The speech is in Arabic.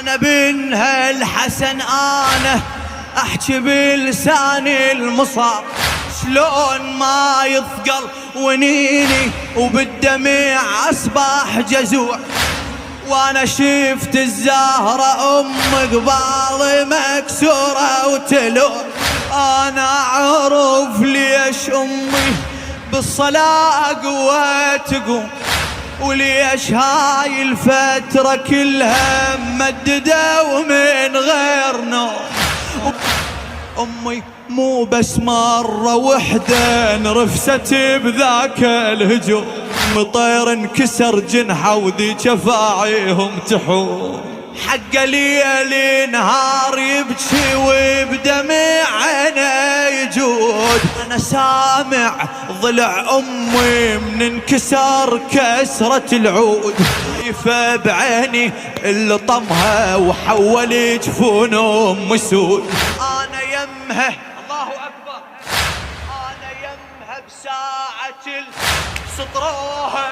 أنا بنها الحسن أنا أحكي بلساني المصاب، شلون ما يثقل ونيني وبالدمع أصبح جزوع. وأنا شفت الزهرة أم قبال مكسورة وتلوع، أنا أعرف ليش أمي بالصلاة قوة تقوم، وليش هاي الفترة كلها ممددة ومن غير نوم. أمي مو بس مرة وحدة انرفست بذاك الهجوم، طير انكسر جنحه وذي شفاعيهم تحوم، حق ليل نهار يبكي وبدمع عينه يجود. أنا سامع ضلع أمي من انكسار كسرة العود، شايفه بعيني اللي طمها وحول جفون أم سود. أنا يمها الله أكبر، أنا يمها بساعة سطروها